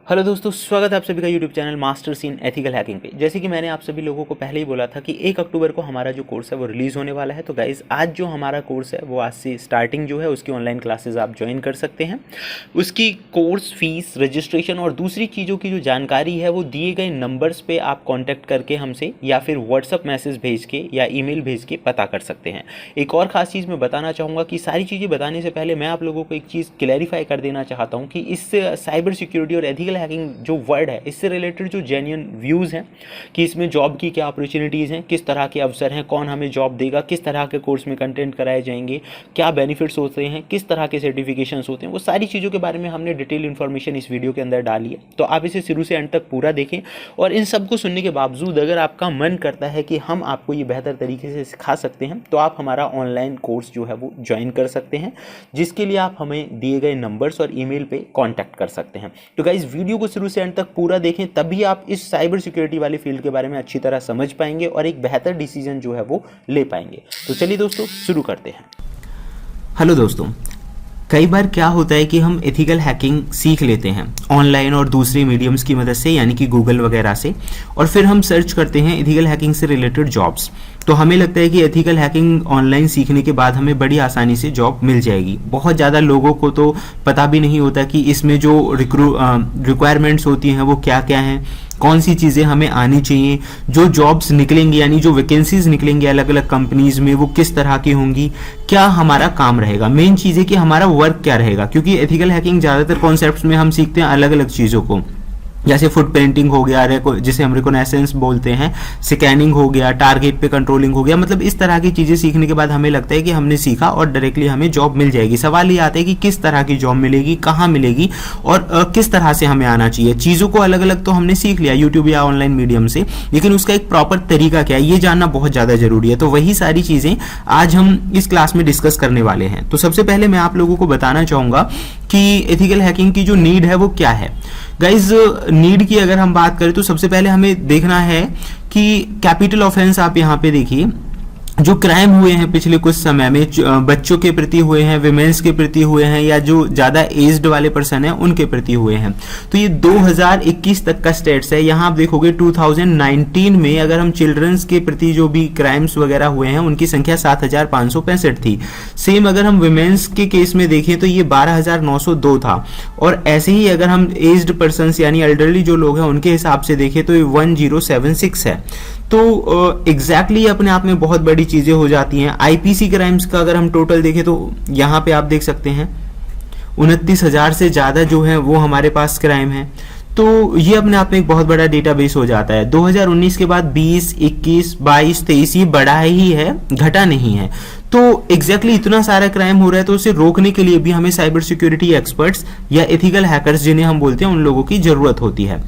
Hello दोस्तों, स्वागत है आप सभी का YouTube channel masters in ethical hacking पे। जैसे कि मैंने आप सभी लोगों को पहले ही बोला था कि 1 अक्टूबर को हमारा जो कोर्स है वो रिलीज़ होने वाला है। तो गाइज़, आज जो हमारा कोर्स है वो आज से स्टार्टिंग जो है उसकी ऑनलाइन क्लासेस आप ज्वाइन कर सकते हैं। उसकी कोर्स फीस, रजिस्ट्रेशन और दूसरी चीज़ों की जो जानकारी है वो दिए गए नंबर्स पे आप कॉन्टैक्ट करके हमसे या फिर व्हाट्सअप मैसेज भेज के या ईमेल भेज के पता कर सकते हैं। एक और ख़ास चीज़ मैं बताना चाहूँगा कि सारी चीज़ें बताने से पहले मैं आप लोगों को एक चीज़ क्लैरिफाई कर देना चाहता हूँ कि इस साइबर सिक्योरिटी और एथिकल हैकिंग जो वर्ड है, इससे रिलेटेड जो जेन्युइन व्यूज़ हैं कि इसमें जॉब की क्या अपॉर्चुनिटीज़ हैं, किस तरह के अवसर हैं, कौन हमें जॉब देगा, किस तरह के कोर्स में कंटेंट कराए जाएंगे, क्या बेनिफिट्स होते हैं, किस तरह के सर्टिफिकेशंस होते हैं, वो सारी चीज़ों के बारे में हमने डिटेल इन्फॉर्मेशन इस वीडियो के अंदर डाली है। तो आप इसे शुरू से एंड तक पूरा देखें। और इन सब को सुनने के बावजूद अगर आपका मन करता है कि हम आपको ये बेहतर तरीके से सिखा सकते हैं तो आप हमारा ऑनलाइन कोर्स जो है वो ज्वाइन कर सकते हैं, जिसके लिए आप हमें दिए गए नंबर्स और ईमेल पे कांटेक्ट कर सकते हैं। तो गाइस, वीडियो को शुरू से एंड तक पूरा देखें, तभी आप इस साइबर सिक्योरिटी वाले फील्ड के बारे में अच्छी तरह समझ पाएंगे और एक बेहतर डिसीजन जो है वो ले पाएंगे। तो चलिए दोस्तों, शुरू करते हैं। हेलो दोस्तों, कई बार क्या होता है कि हम एथिकल हैकिंग सीख लेते हैं ऑनलाइन और दूसरे मीडियम्स की मदद से, यानी कि गूगल वगैरह से, और फिर हम सर्च करते हैं एथिकल हैकिंग से रिलेटेड जॉब्स। तो हमें लगता है कि एथिकल हैकिंग ऑनलाइन सीखने के बाद हमें बड़ी आसानी से जॉब मिल जाएगी। बहुत ज़्यादा लोगों को तो पता भी नहीं होता कि इसमें जो रिक्वायरमेंट्स होती हैं वो क्या क्या हैं, कौन सी चीज़ें हमें आनी चाहिए, जो जॉब्स निकलेंगी यानी जो वैकेंसीज निकलेंगी अलग अलग कंपनीज में वो किस तरह की होंगी, क्या हमारा काम रहेगा, मेन चीज़ है कि हमारा वर्क क्या रहेगा। क्योंकि एथिकल हैकिंग ज़्यादातर कॉन्सेप्ट्स में हम सीखते हैं अलग अलग चीज़ों को, जैसे फुट प्रिंटिंग हो गया, जिसे हम रिकॉग्निशंस बोलते हैं, स्कैनिंग हो गया, टारगेट पे कंट्रोलिंग हो गया। मतलब इस तरह की चीज़ें सीखने के बाद हमें लगता है कि हमने सीखा और डायरेक्टली हमें जॉब मिल जाएगी। सवाल ये आता है कि किस तरह की जॉब मिलेगी, कहाँ मिलेगी और किस तरह से हमें आना चाहिए। चीज़ों को अलग अलग तो हमने सीख लिया यूट्यूब या ऑनलाइन मीडियम से, लेकिन उसका एक प्रॉपर तरीका क्या है ये जानना बहुत ज़्यादा जरूरी है। तो वही सारी चीज़ें आज हम इस क्लास में डिस्कस करने वाले हैं। तो सबसे पहले मैं आप लोगों को बताना चाहूँगा कि एथिकल हैकिंग की जो नीड है वो क्या है। गाइज, नीड की अगर हम बात करें तो सबसे पहले हमें देखना है कि कैपिटल ऑफेंस, आप यहाँ पे देखिए, जो क्राइम हुए हैं पिछले कुछ समय में बच्चों के प्रति हुए हैं, विमेंस के प्रति हुए हैं, या जो ज़्यादा एज्ड वाले पर्सन हैं उनके प्रति हुए हैं। तो ये 2021 तक का स्टेट्स है। यहाँ आप देखोगे 2019 में अगर हम चिल्ड्रंस के प्रति जो भी क्राइम्स वगैरह हुए हैं उनकी संख्या 7,565 थी। सेम अगर हम विमेंस के केस में देखें तो ये 12,902 था। और ऐसे ही अगर हम एज्ड पर्सन यानी एल्डरली जो लोग हैं उनके हिसाब से देखें तो ये 1076 है। तो एग्जैक्टली अपने आप में बहुत बड़ी चीजें हो जाती हैं। आईपीसी क्राइम्स का अगर हम टोटल देखें तो यहाँ पे आप देख सकते हैं 29,000 से ज्यादा जो है वो हमारे पास क्राइम है। तो ये अपने आप में एक बहुत बड़ा डेटाबेस हो जाता है। 2019 के बाद 20, 21, 22, 23 ये बढ़ा ही है, घटा नहीं है। तो एग्जैक्टली इतना सारा क्राइम हो रहा है, तो उसे रोकने के लिए भी हमें साइबर सिक्योरिटी एक्सपर्ट्स या एथिकल हैकर्स जिन्हें हम बोलते हैं उन लोगों की जरूरत होती है।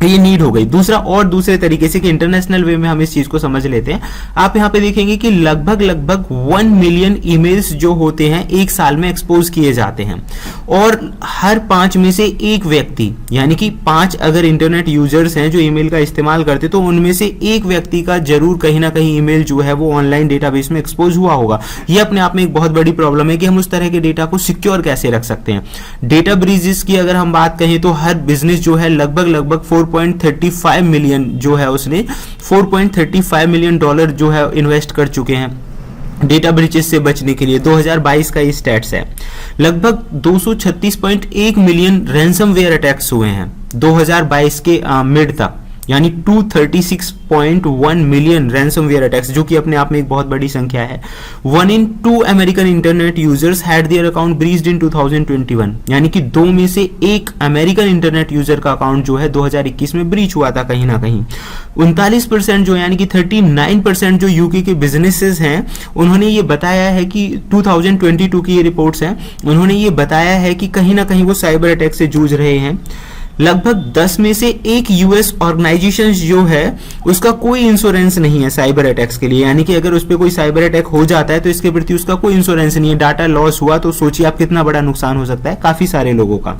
ये नीड हो गई। दूसरा, और दूसरे तरीके से कि इंटरनेशनल वे में हम इस चीज को समझ लेते हैं। आप यहाँ पे देखेंगे कि लगभग 1 मिलियन ईमेल्स जो होते हैं एक साल में एक्सपोज किए जाते हैं, और हर 5 में से एक व्यक्ति, यानी कि 5 अगर इंटरनेट यूजर्स हैं जो ईमेल का इस्तेमाल करते तो उनमें से एक व्यक्ति का जरूर कहीं ना कहीं ईमेल जो है वो ऑनलाइन डेटाबेस में एक्सपोज हुआ होगा। ये अपने आप में एक बहुत बड़ी प्रॉब्लम है कि हम उस तरह के डेटा को सिक्योर कैसे रख सकते हैं। डेटा ब्रीजेस की अगर हम बात कहें तो हर बिजनेस जो है लगभग 4.35 मिलियन जो है उसने $4.35 मिलियन जो है इन्वेस्ट कर चुके हैं डेटा ब्रीचेस से बचने के लिए। 2022 का ये स्टैट्स है। लगभग 236.1 मिलियन रैंसमवेयर अटैक्स हुए हैं 2022 के मिड तक, यानी 236.1 मिलियन रैंसमवेयर अटैक्स, जो कि अपने आप में एक बहुत बड़ी संख्या है। 1 in 2 American internet users had their account breached in 2021, यानी कि 2 में से 1 अमेरिकन इंटरनेट यूजर का अकाउंट जो है 2021 में ब्रीच हुआ था कहीं ना कहीं। 39% जो यानी कि 39% जो यूके के बिजनेसेस हैं उन्होंने ये बताया है कि 2022 की ये रिपोर्ट्स हैं, उन्होंने ये बताया है कि कहीं ना कहीं वो साइबर अटैक से जूझ रहे हैं। लगभग 10 में से एक यूएस ऑर्गेनाइजेशन जो है उसका कोई इंश्योरेंस नहीं है साइबर अटैक्स के लिए, यानी कि अगर उस पर कोई साइबर अटैक हो जाता है तो इसके प्रति उसका कोई इंश्योरेंस नहीं है। डाटा लॉस हुआ तो सोचिए आप कितना बड़ा नुकसान हो सकता है काफी सारे लोगों का।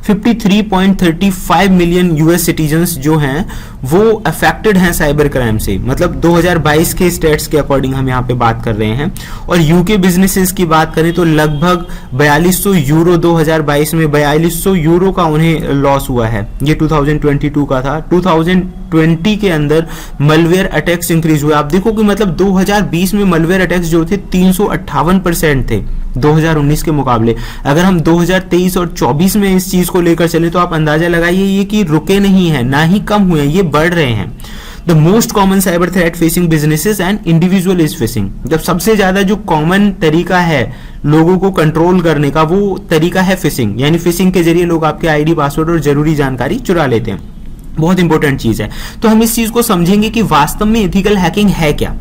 53.35 मिलियन यूएस सिटीजन्स जो हैं वो अफेक्टेड हैं साइबर क्राइम से, मतलब 2022 के स्टेट्स के अकॉर्डिंग हम यहाँ पे बात कर रहे हैं। और यूके बिजनेसेस की बात करें तो लगभग 4200 यूरो 2022 में 4200 यूरो का उन्हें लॉस हुआ है। ये 2022 का था। 2020 के अंदर मलवेयर अटैक्स इंक्रीज हुए। आप देखो कि मतलब 2020 में मलवेयर अटैक्स जो थे 358% थे 2019 के मुकाबले। अगर हम 2023 और 24 में इस चीज को लेकर चले तो आप अंदाजा लगाइए ये कि रुके नहीं है, ना ही कम हुए, ये बढ़ रहे हैं। The most common cyber threat facing businesses and individual is facing. जब सबसे ज्यादा जो कॉमन तरीका है लोगों को कंट्रोल करने का वो तरीका है फिशिंग, यानी फिशिंग के जरिए लोग आपके आईडी पासवर्ड और जरूरी जानकारी चुरा लेते हैं। बहुत इंपॉर्टेंट चीज है। तो हम इस चीज को समझेंगे कि वास्तव में एथिकल हैकिंग है क्या।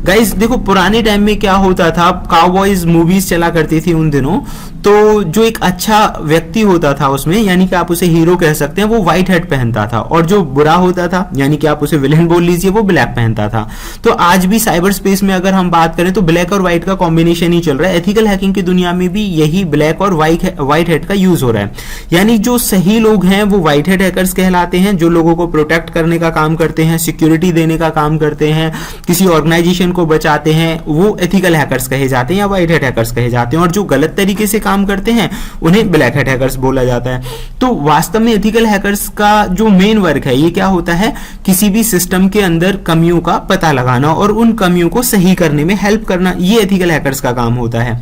गाइस देखो, पुराने टाइम में क्या होता था, काउबॉयज मूवीज चला करती थी उन दिनों, तो जो एक अच्छा व्यक्ति होता था उसमें, यानी कि आप उसे हीरो कह सकते हैं, वो व्हाइट हैट पहनता था, और जो बुरा होता था यानी कि आप उसे विलेन बोल लीजिए, वो ब्लैक पहनता था। तो आज भी साइबर स्पेस में अगर हम बात करें तो ब्लैक और व्हाइट का कॉम्बिनेशन ही चल रहा है। एथिकल हैकिंग की दुनिया में भी यही ब्लैक और व्हाइट हैट का यूज हो रहा है। यानी जो सही लोग हैं वो व्हाइट हैट हैकर्स कहलाते हैं, जो लोगों को प्रोटेक्ट करने का काम करते हैं, सिक्योरिटी देने का काम करते हैं, किसी ऑर्गेनाइजेशन को बचाते हैं, वो एथिकल हैकर्स कहे जाते हैं या व्हाइट हैट हैकर्स कहे जाते हैं। और जो गलत तरीके से काम करते हैं उन्हें ब्लैक हैट हैकर्स बोला जाता है। तो वास्तव में एथिकल हैकर्स का जो मेन वर्क है ये क्या होता है, किसी भी सिस्टम के अंदर कमियों का पता लगाना और उन कमियों को सही करने में हेल्प करना, ये एथिकल हैकर्स का काम होता है।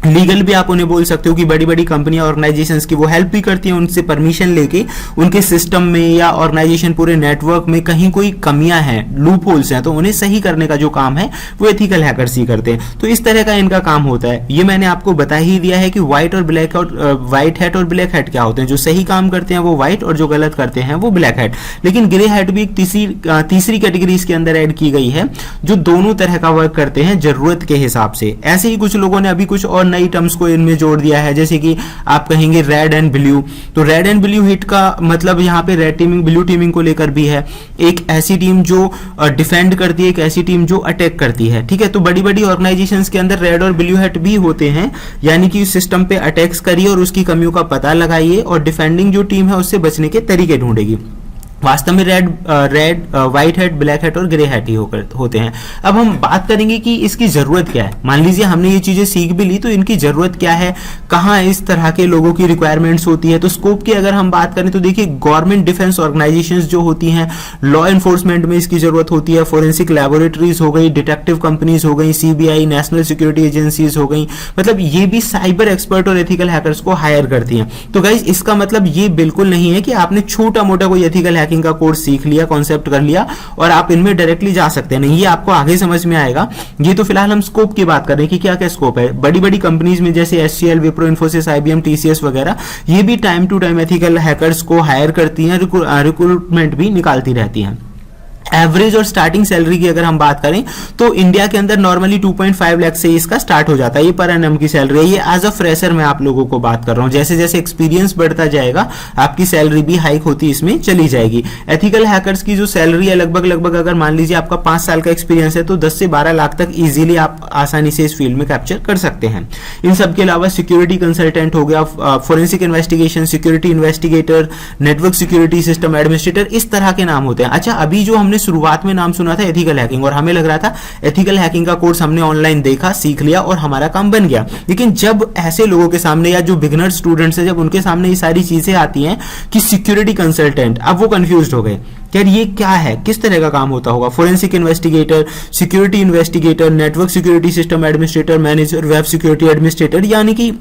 लीगल भी आप उन्हें बोल सकते हो कि बड़ी बड़ी कंपनियां ऑर्गेनाइजेशंस की वो हेल्प भी करती हैं, उनसे परमिशन लेके उनके सिस्टम में या ऑर्गेनाइजेशन पूरे नेटवर्क में कहीं कोई कमियां हैं, लूप होल्स हैं, तो उन्हें सही करने का जो काम है वो एथिकल हैकर्स ही करते हैं। तो इस तरह का इनका काम होता है। ये मैंने आपको बता ही दिया है कि व्हाइट हैट और ब्लैक हैट क्या होते हैं। जो सही काम करते हैं वो व्हाइट और जो गलत करते हैं वो ब्लैक हैट। लेकिन ग्रे हैट भी एक तीसरी कैटेगरी इसके अंदर ऐड की गई है, जो दोनों तरह का वर्क करते हैं जरूरत के हिसाब से। ऐसे ही कुछ लोगों ने अभी कुछ और नई टर्म्स को इनमें जोड़ दिया है, जैसे कि आप कहेंगे रेड एंड ब्लू। तो रेड एंड ब्लू हिट का मतलब यहाँ पे रेड टीमिंग ब्लू टीमिंग को लेकर भी है। एक ऐसी टीम जो डिफेंड करती है, एक ऐसी टीम जो अटैक करती है, ठीक है। तो बड़ी बड़ी ऑर्गेनाइजेशंस के अंदर रेड और ब्लू हैट भी होते हैं, यानी कि सिस्टम पे अटैक्स करिए और उसकी कमियों का पता लगाइए और डिफेंडिंग जो टीम है उससे बचने के तरीके ढूंढेगी। वास्तव में व्हाइट हैट, ब्लैक हैट और ग्रे हैट ही होते हैं। अब हम बात करेंगे कि इसकी जरूरत क्या है। मान लीजिए हमने ये चीजें सीख भी ली, तो इनकी जरूरत क्या है, कहाँ इस तरह के लोगों की रिक्वायरमेंट्स होती है। तो स्कोप की अगर हम बात करें तो देखिए, गवर्नमेंट डिफेंस ऑर्गेनाइजेशंस जो होती हैं, लॉ एनफोर्समेंट में इसकी जरूरत होती है, फोरेंसिक लैबोरेटरीज हो गई, डिटेक्टिव कंपनीज हो गई, सीबीआई, नेशनल सिक्योरिटी एजेंसीज हो गई, मतलब ये भी साइबर एक्सपर्ट और एथिकल हैकर्स को हायर करती हैं। तो गाइस इसका मतलब ये बिल्कुल नहीं है कि आपने छोटा मोटा कोई एथिकल हैकिंग का कोर्स सीख लिया, कॉन्सेप्ट कर लिया और आप इनमें डायरेक्टली जा सकते हैं। नहीं, ये आपको आगे समझ में आएगा। ये तो फिलहाल हम स्कोप की बात कर रहे हैं कि क्या क्या स्कोप है। बड़ी बड़ी कंपनीज में जैसे HCL, Wipro, Infosys, IBM, TCS वगैरह, ये भी time to time ethical hackers को हायर करती हैं, रिक्रूटमेंट भी निकालती रहती हैं। एवरेज और स्टार्टिंग सैलरी की अगर हम बात करें तो इंडिया के अंदर नॉर्मली 2.5 लाख से इसका स्टार्ट हो जाता है। ये पर एनम की सैलरी है। ये एज अ फ्रेशर मैं आप लोगों को बात कर रहा हूं। जैसे जैसे एक्सपीरियंस बढ़ता जाएगा आपकी सैलरी भी हाइक होती इसमें चली जाएगी। एथिकल हैकर्स की जो सैलरी है लगभग अगर मान लीजिए आपका 5 साल का एक्सपीरियंस है तो 10 से 12 लाख तक इजीली आप आसानी से इस फील्ड में कैप्चर कर सकते हैं। इन सब के अलावा सिक्योरिटी कंसल्टेंट हो गया, forensic investigation, security investigator, network security system administrator, इस तरह के नाम होते हैं। अच्छा, अभी जो हमने शुरुआत में नाम सुना था एथिकल हैकिंग, और हमें लग रहा था एथिकल हैकिंग का कोर्स हमने ऑनलाइन देखा, सीख लिया और हमारा काम बन गया। लेकिन जब ऐसे लोगों के सामने या जो बिगिनर स्टूडेंट्स हैं, जब उनके सामने ये सारी चीजें आती हैं कि सिक्योरिटी कंसल्टेंट, अब वो कंफ्यूज्ड हो गए कि यार ये क्या है, किस तरह का काम होता होगा। Forensic investigator, security investigator, network security system administrator, manager, web security administrator, यानी कि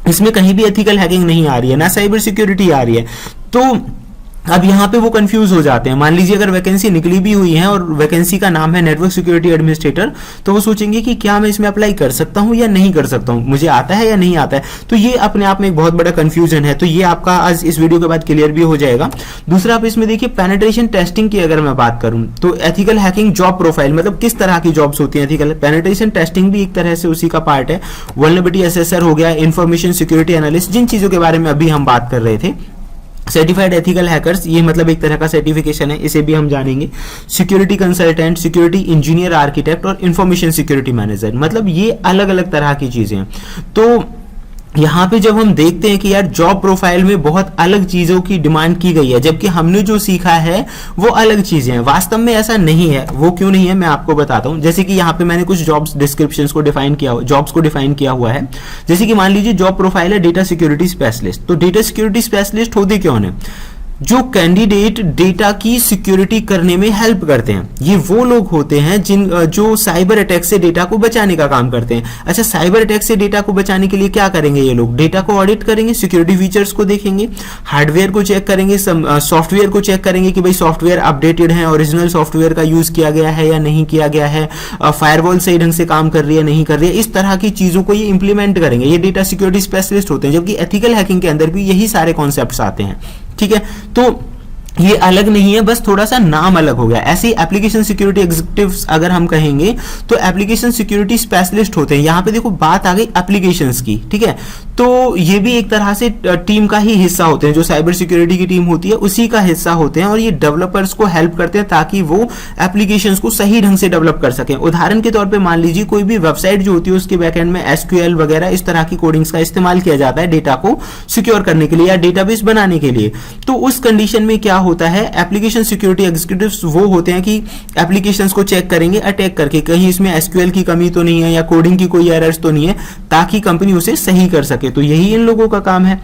इसमें कहीं भी एथिकल हैकिंग नहीं आ रही है, ना साइबर सिक्योरिटी आ रही है। तो अब यहाँ पे वो कंफ्यूज हो जाते हैं। मान लीजिए अगर वैकेंसी निकली भी हुई है और वैकेंसी का नाम है नेटवर्क सिक्योरिटी एडमिनिस्ट्रेटर, तो वो सोचेंगे कि क्या मैं इसमें अप्लाई कर सकता हूँ या नहीं कर सकता हूँ, मुझे आता है या नहीं आता है। तो ये अपने आप में एक बहुत बड़ा कंफ्यूजन है। तो ये आपका आज इस वीडियो के बाद क्लियर भी हो जाएगा। दूसरा, आप इसमें देखिए पेनिट्रेशन टेस्टिंग की अगर मैं बात करूँ तो एथिकल हैकिंग जॉब प्रोफाइल, मतलब किस तरह की जॉब्स होती है एथिकल। पेनिट्रेशन टेस्टिंग भी एक तरह से उसी का पार्ट है। वल्नरेबिलिटी असेसर हो गया, इंफॉर्मेशन सिक्योरिटी एनालिस्ट, जिन चीजों के बारे में अभी हम बात कर रहे थे। सर्टिफाइड एथिकल हैकर्स, ये मतलब एक तरह का सर्टिफिकेशन है, इसे भी हम जानेंगे। Security consultant, security engineer, architect और इंफॉर्मेशन सिक्योरिटी मैनेजर, मतलब ये अलग अलग तरह की चीजें हैं। तो यहाँ पे जब हम देखते हैं कि यार जॉब प्रोफाइल में बहुत अलग चीजों की डिमांड की गई है, जबकि हमने जो सीखा है वो अलग चीजें हैं। वास्तव में ऐसा नहीं है। वो क्यों नहीं है मैं आपको बताता हूँ। जैसे कि यहाँ पे मैंने कुछ जॉब्स डिस्क्रिप्शंस को डिफाइन किया, जॉब्स को डिफाइन किया हुआ है। जैसे कि मान लीजिए जॉब प्रोफाइल है डेटा सिक्योरिटी स्पेशलिस्ट। तो डेटा सिक्योरिटी स्पेशलिस्ट होते कौन है? जो कैंडिडेट डेटा की सिक्योरिटी करने में हेल्प करते हैं। ये वो लोग होते हैं जो साइबर अटैक से डेटा को बचाने का काम करते हैं। अच्छा, साइबर अटैक से डेटा को बचाने के लिए क्या करेंगे ये लोग? डेटा को ऑडिट करेंगे, सिक्योरिटी फीचर्स को देखेंगे, हार्डवेयर को चेक करेंगे, सॉफ्टवेयर को चेक करेंगे कि भाई सॉफ्टवेयर अपडेटेड है, ओरिजिनल सॉफ्टवेयर का यूज किया गया है या नहीं किया गया है, फायरवॉल सही ढंग से काम कर रही है नहीं कर रही है। इस तरह की चीजों को ये इंप्लीमेंट करेंगे। ये डेटा सिक्योरिटी स्पेशलिस्ट होते हैं। जबकि एथिकल हैकिंग के अंदर भी यही सारे कॉन्सेप्ट्स आते हैं। ठीक है, तो ये अलग नहीं है, बस थोड़ा सा नाम अलग हो गया। ऐसे ही एप्लीकेशन सिक्योरिटी एग्जीक्यूटिव्स अगर हम कहेंगे तो एप्लीकेशन सिक्योरिटी स्पेशलिस्ट होते हैं। यहां पे देखो बात आ गई एप्लीकेशंस की। ठीक है, तो ये भी एक तरह से टीम का ही हिस्सा होते हैं। जो साइबर सिक्योरिटी की टीम होती है उसी का हिस्सा होते हैं, और ये डेवलपर्स को हेल्प करते हैं ताकि वो एप्लीकेशंस को सही ढंग से डेवलप कर सकें। उदाहरण के तौर पे मान लीजिए कोई भी वेबसाइट जो होती है उसके बैकएंड में एसक्यूएल वगैरह इस तरह की कोडिंग्स का इस्तेमाल किया जाता है डेटा को सिक्योर करने के लिए या डेटाबेस बनाने के लिए। तो उस कंडीशन में क्या होता है, एप्लीकेशन सिक्योरिटी एग्जीक्यूटिव्स वो होते हैं कि एप्लीकेशंस को चेक करेंगे अटैक करके, कहीं इसमें एसक्यूएल की कमी तो नहीं है या कोडिंग की कोई एरर्स तो नहीं है, ताकि कंपनी उसे सही कर सके। तो यही इन लोगों का काम है।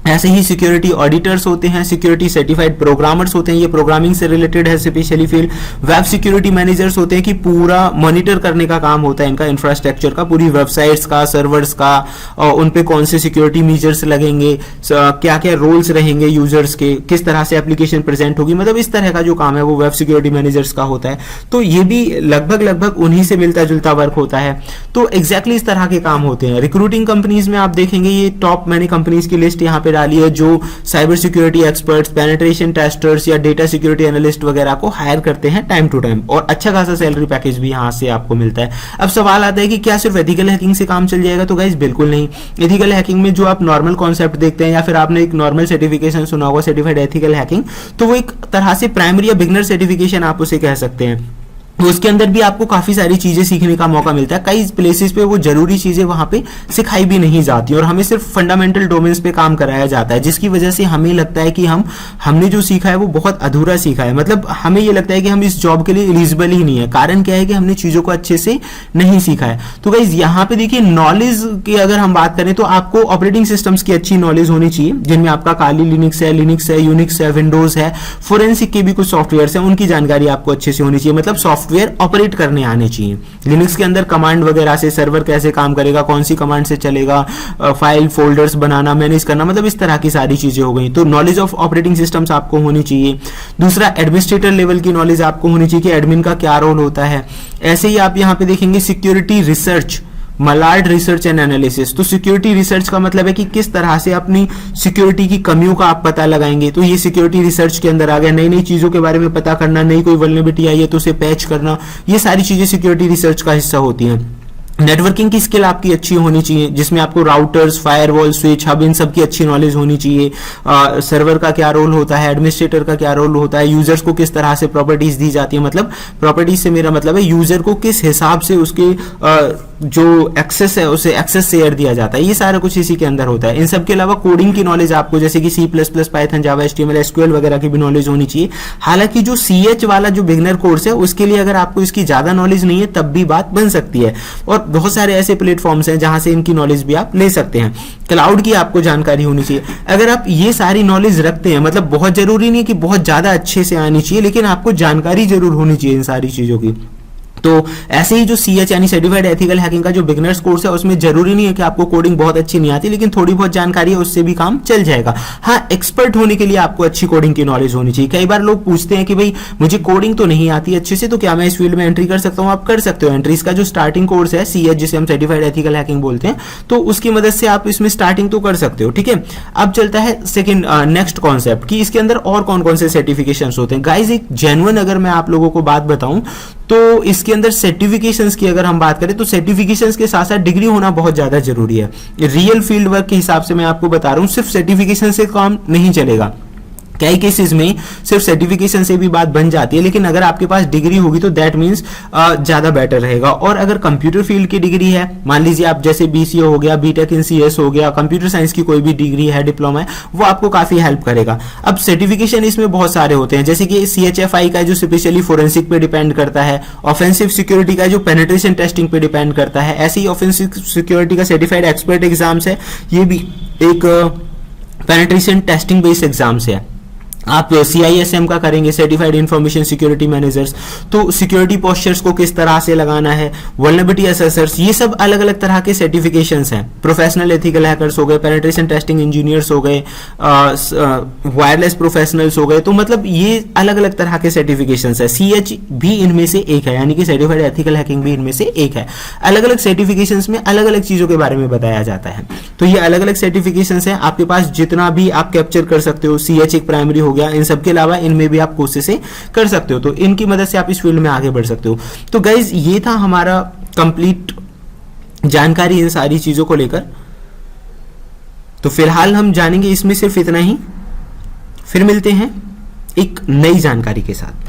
ऐसे ही सिक्योरिटी ऑडिटर्स होते हैं, सिक्योरिटी सर्टिफाइड प्रोग्रामर्स होते हैं, ये प्रोग्रामिंग से रिलेटेड है specially field. Web security managers होते हैं कि पूरा मॉनिटर करने का काम होता है इनका इंफ्रास्ट्रक्चर का, पूरी वेबसाइट्स का, सर्वर्स का, और उन पे कौन से सिक्योरिटी मेजर्स लगेंगे, क्या क्या रोल्स रहेंगे यूजर्स के, किस तरह से एप्लीकेशन प्रेजेंट होगी, मतलब इस तरह का जो काम है वो वेब सिक्योरिटी मैनेजर्स का होता है। तो ये भी लगभग उन्हीं से मिलता जुलता वर्क होता है। तो एग्जैक्टली इस तरह के काम होते हैं। रिक्रूटिंग कंपनीज में आप देखेंगे ये टॉप मैंने कंपनीज की लिस्ट यहाँ पे डाली है जो cyber security experts, penetration testers या डेटा सिक्योरिटी एनालिस्ट वगैरह को हायर करते हैं टाइम टू टाइम, और अच्छा खासा सैलरी पैकेज भी यहां से आपको मिलता है। अब सवाल आता है कि क्या सिर्फ एथिकल हैकिंग से काम चल जाएगा? तो गाइस बिल्कुल नहीं। एथिकल हैकिंग में जो आप नॉर्मल कॉन्सेप्ट देखते हैं या फिर आपने एक नॉर्मल सर्टिफिकेशन सुना होगा सर्टिफाइड एथिकल हैकिंग, तो वो एक तरह से प्राइमरी या बिगनर सर्टिफिकेशन आप उसे कह सकते हैं। तो उसके अंदर भी आपको काफी सारी चीजें सीखने का मौका मिलता है। कई प्लेसेस पे वो जरूरी चीजें वहां पे सिखाई भी नहीं जाती और हमें सिर्फ फंडामेंटल डोमेन्स पे काम कराया जाता है, जिसकी वजह से हमें लगता है कि हमने जो सीखा है वो बहुत अधूरा सीखा है। मतलब हमें ये लगता है कि हम इस जॉब के लिए एलिजिबल ही नहीं है। कारण क्या है कि हमने चीजों को अच्छे से नहीं सीखा है। तो गाइस यहाँ पे देखिए नॉलेज की अगर हम बात करें तो आपको ऑपरेटिंग सिस्टम्स की अच्छी नॉलेज होनी चाहिए, जिनमें आपका काली लिनक्स है, यूनिक्स है, विंडोज है, फोरेंसिक के भी कुछ सॉफ्टवेयर है, उनकी जानकारी आपको अच्छे से होनी चाहिए। मतलब सॉफ्टवेयर ऑपरेट करने आने चाहिए। लिनक्स के अंदर कमांड वगैरह से सर्वर कैसे काम करेगा, कौन सी कमांड से चलेगा, फाइल फोल्डर्स बनाना, मैनेज करना, मतलब इस तरह की सारी चीजें हो गई। तो नॉलेज ऑफ ऑपरेटिंग सिस्टम्स आपको होनी चाहिए। दूसरा एडमिनिस्ट्रेटर लेवल की नॉलेज आपको होनी चाहिए कि एडमिन का क्या रोल होता है। ऐसे ही आप यहाँ पे देखेंगे security research, Mallard research and analysis. तो सिक्योरिटी रिसर्च का मतलब है कि किस तरह से अपनी सिक्योरिटी की कमियों का आप पता लगाएंगे। तो ये सिक्योरिटी रिसर्च के अंदर आ गया। नई नई चीजों के बारे में पता करना, नई कोई वल्नरेबिलिटी आई है तो उसे पैच करना, ये सारी चीजें सिक्योरिटी रिसर्च का हिस्सा होती हैं। नेटवर्किंग की स्किल आपकी अच्छी होनी चाहिए, जिसमें आपको राउटर्स, फायरवॉल, स्विच, हब, इन सब की अच्छी नॉलेज होनी चाहिए। सर्वर का क्या रोल होता है, एडमिनिस्ट्रेटर का क्या रोल होता है, यूजर्स को किस तरह से प्रॉपर्टीज दी जाती है। मतलब प्रॉपर्टीज से मेरा मतलब है यूजर को किस हिसाब से उसके जो एक्सेस है उसे एक्सेस शेयर दिया जाता है। ये सारा कुछ इसी के अंदर होता है। इन सब के अलावा कोडिंग की नॉलेज आपको जैसे कि C++, पाइथन, जावा, HTML, SQL वगैरह की भी नॉलेज होनी चाहिए। हालांकि जो CH वाला जो बिगनर कोर्स है उसके लिए अगर आपको इसकी ज्यादा नॉलेज नहीं है तब भी बात बन सकती है, और बहुत सारे ऐसे प्लेटफॉर्म्स हैं जहां से इनकी नॉलेज भी आप ले सकते हैं। क्लाउड की आपको जानकारी होनी चाहिए। अगर आप ये सारी नॉलेज रखते हैं, मतलब बहुत जरूरी नहीं है कि बहुत ज्यादा अच्छे से आनी चाहिए, लेकिन आपको जानकारी जरूर होनी चाहिए इन सारी चीजों की। तो ऐसे ही जो CH यानी सर्टिफाइड एथिकल हैकिंग का जो बिगनर्स कोर्स है उसमें जरूरी नहीं है कि आपको कोडिंग बहुत अच्छी नहीं आती, लेकिन थोड़ी बहुत जानकारी है उससे भी काम चल जाएगा। हाँ, एक्सपर्ट होने के लिए आपको अच्छी कोडिंग की नॉलेज होनी चाहिए। कई बार लोग पूछते हैं कि भाई मुझे कोडिंग तो नहीं आती अच्छे से, तो क्या मैं इस फील्ड में एंट्री कर सकता हूँ? आप कर सकते हो एंट्री। इसका जो स्टार्टिंग कोर्स है CH जिसे हम सर्टिफाइड एथिकल हैकिंग बोलते हैं, तो उसकी मदद से आप इसमें स्टार्टिंग तो कर सकते हो। ठीक है, अब चलता है सेकेंड नेक्स्ट कॉन्सेप्ट कि इसके अंदर और कौन कौन से सर्टिफिकेशन होते हैं। गाइज एक जेन्युइन अगर मैं आप लोगों को बात बताऊं तो इसके अंदर सर्टिफिकेशंस की अगर हम बात करें तो सर्टिफिकेशंस के साथ साथ डिग्री होना बहुत ज्यादा जरूरी है। रियल फील्ड वर्क के हिसाब से मैं आपको बता रहा हूं, सिर्फ सर्टिफिकेशन से काम नहीं चलेगा। कई केसेस में सिर्फ सर्टिफिकेशन से भी बात बन जाती है, लेकिन अगर आपके पास डिग्री होगी तो दैट मीन्स ज़्यादा बेटर रहेगा। और अगर कंप्यूटर फील्ड की डिग्री है, मान लीजिए आप जैसे BCA हो गया, BTech इन CS हो गया, कंप्यूटर साइंस की कोई भी डिग्री है, डिप्लोमा है, वो आपको काफ़ी हेल्प करेगा। अब सर्टिफिकेशन इसमें बहुत सारे होते हैं, जैसे कि CHFI का जो स्पेशली फोरेंसिक पे डिपेंड करता है, ऑफेंसिव सिक्योरिटी का जो पेनिट्रेशन टेस्टिंग पे डिपेंड करता है, ऐसे ही ऑफेंसिव सिक्योरिटी का सर्टिफाइड एक्सपर्ट एग्जाम्स है, ये भी एक पेनिट्रेशन टेस्टिंग बेस्ड एग्जाम्स है। आप CISM का करेंगे, सर्टिफाइड इंफॉर्मेशन सिक्योरिटी मैनेजर्स, तो सिक्योरिटी पोस्चर्स को किस तरह से लगाना है, वल्नरेबिलिटी असेसर्स, ये सब अलग अलग तरह के सर्टिफिकेशंस हैं। प्रोफेशनल एथिकल हैकर्स हो गए, पेनिट्रेशन टेस्टिंग इंजीनियर्स हो गए, वायरलेस प्रोफेशनल्स हो गए, तो मतलब ये अलग अलग तरह के सर्टिफिकेशंस है। CH भी इनमें से एक है, यानी कि सर्टिफाइड एथिकल हैकिंग भी इनमें से एक है। अलग अलग सर्टिफिकेशंस में अलग अलग चीज़ों के बारे में बताया जाता है। तो ये अलग अलग सर्टिफिकेशंस हैं, आपके पास जितना भी आप कैप्चर कर सकते हो। CH एक प्राइमरी हो गया, इन सब के अलावा इनमें भी आप कोशिशें कर सकते हो, तो इनकी मदद से आप इस फील्ड में आगे बढ़ सकते हो। तो गाइज ये था हमारा कंप्लीट जानकारी इन सारी चीजों को लेकर। तो फिलहाल हम जानेंगे इसमें सिर्फ इतना ही, फिर मिलते हैं एक नई जानकारी के साथ।